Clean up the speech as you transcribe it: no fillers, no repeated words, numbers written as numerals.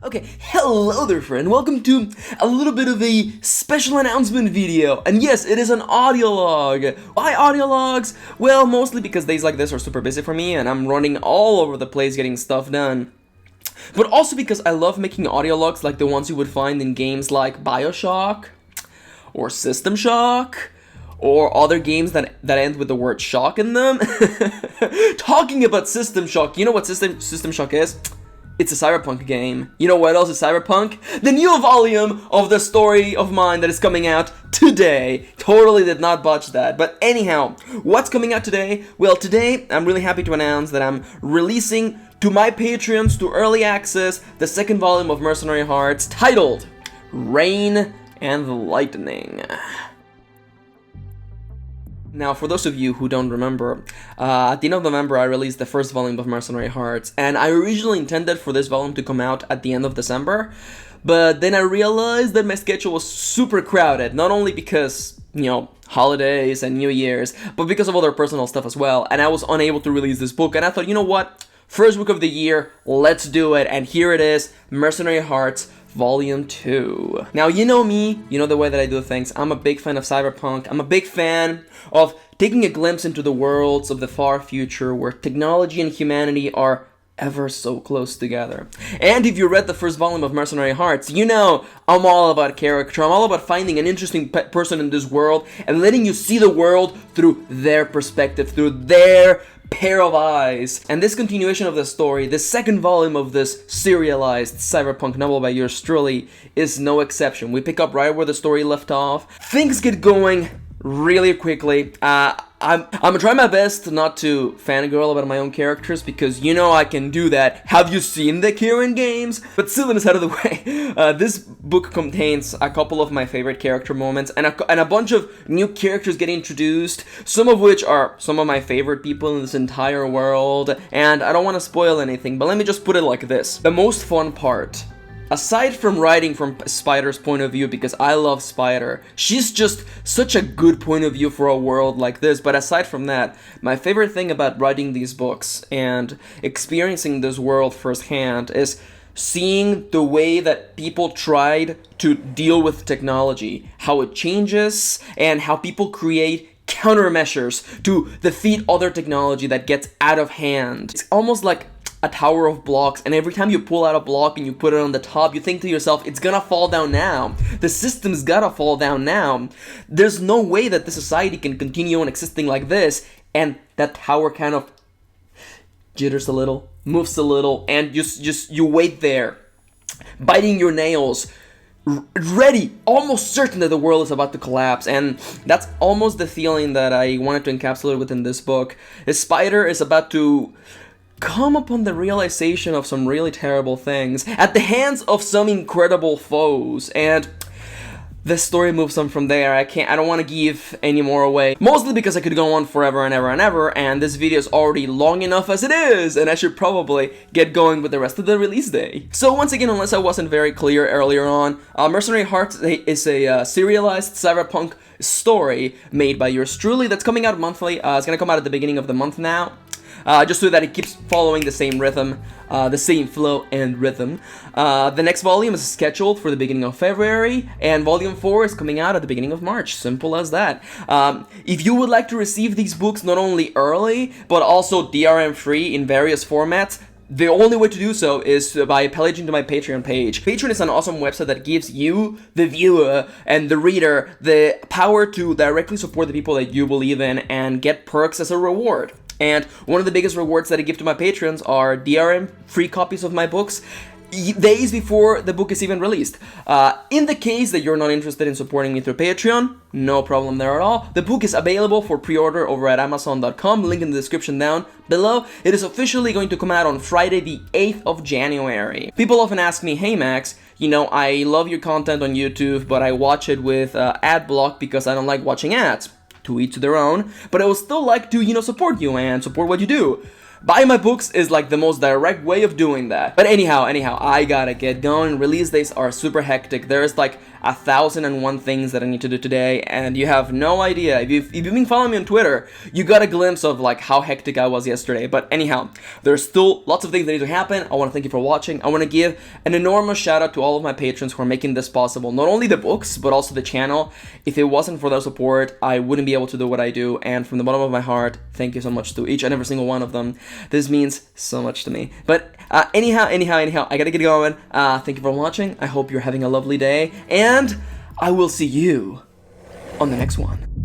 Okay, hello there friend, welcome to a little bit of a special announcement video, and yes, it is an audio log. Why audio logs? Well, mostly because days like this are super busy for me and I'm running all over the place getting stuff done. But also because I love making audio logs like the ones you would find in games like BioShock, or System Shock, or other games that end with the word shock in them. Talking about System Shock, you know what System Shock is? It's a cyberpunk game. You know what else is cyberpunk? The new volume of the story of mine that is coming out today. Totally did not botch that. But anyhow, what's coming out today? Well, today I'm really happy to announce that I'm releasing to my Patreons to early access the second volume of Mercenary Hearts titled RAINE and Lightning. Now, for those of you who don't remember, at the end of November I released the first volume of Mercenary Hearts, and I originally intended for this volume to come out at the end of December, but then I realized that my schedule was super crowded, not only because, you know, holidays and New Year's, but because of other personal stuff as well, and I was unable to release this book, and I thought, you know what, first book of the year, let's do it, and here it is, Mercenary Hearts Volume 2. Now, you know me, you know the way that I do things. I'm a big fan of cyberpunk. I'm a big fan of taking a glimpse into the worlds of the far future where technology and humanity are ever so close together. And if you read the first volume of Mercenary Hearts, you know I'm all about character. I'm all about finding an interesting person in this world and letting you see the world through their perspective, through their pair of eyes. And this continuation of the story, the second volume of this serialized cyberpunk novel by yours truly, is no exception. We pick up right where the story left off. Things get going really quickly. I'm gonna try my best not to fangirl about my own characters because you know I can do that. Have you seen the Kirin games? But silliness out of the way, this book contains a couple of my favorite character moments and a bunch of new characters get introduced, some of which are some of my favorite people in this entire world, and I don't want to spoil anything, but let me just put it like this. The most fun part, aside from writing from Spider's point of view, because I love Spider, she's just such a good point of view for a world like this, but aside from that, my favorite thing about writing these books and experiencing this world firsthand is seeing the way that people tried to deal with technology, how it changes, and how people create countermeasures to defeat other technology that gets out of hand. It's almost like a tower of blocks, and every time you pull out a block and you put it on the top, you think to yourself, it's gonna fall down now. The system's gotta fall down now. There's no way that the society can continue on existing like this, and that tower kind of jitters a little, moves a little, and you wait there, biting your nails, ready, almost certain that the world is about to collapse. And that's almost the feeling that I wanted to encapsulate within this book. Spider is about to come upon the realization of some really terrible things at the hands of some incredible foes, and the story moves on from there. I don't want to give any more away, mostly because I could go on forever and ever and ever, and this video is already long enough as it is, and I should probably get going with the rest of the release day. So once again, unless I wasn't very clear earlier on, Mercenary Hearts is a serialized cyberpunk story made by yours truly that's coming out monthly. It's gonna come out at the beginning of the month now. Just so that it keeps following the same rhythm, the same flow and rhythm. The next volume is scheduled for the beginning of February, and volume 4 is coming out at the beginning of March. Simple as that. If you would like to receive these books not only early, but also DRM-free in various formats, the only way to do so is by pledging to my Patreon page. Patreon is an awesome website that gives you, the viewer, and the reader, the power to directly support the people that you believe in and get perks as a reward. And one of the biggest rewards that I give to my patrons are DRM-free copies of my books days before the book is even released. In the case that you're not interested in supporting me through Patreon, no problem there at all. The book is available for pre-order over at Amazon.com, link in the description down below. It is officially going to come out on Friday the 8th of January. People often ask me, hey Max, you know, I love your content on YouTube, but I watch it with ad block because I don't like watching ads. To each their own, but I would still like to, you know, support you and support what you do. buying my books is like the most direct way of doing that. But anyhow, I gotta get going. Release days are super hectic. There's like 1,001 things that I need to do today, and you have no idea. If you've been following me on Twitter, you got a glimpse of like how hectic I was yesterday. But anyhow, there's still lots of things that need to happen. I want to thank you for watching. I want to give an enormous shout out to all of my patrons who are making this possible. Not only the books, but also the channel. If it wasn't for their support, I wouldn't be able to do what I do. And from the bottom of my heart, thank you so much to each and every single one of them. This means so much to me. But anyhow, I gotta get going. Thank you for watching. I hope you're having a lovely day, and I will see you on the next one.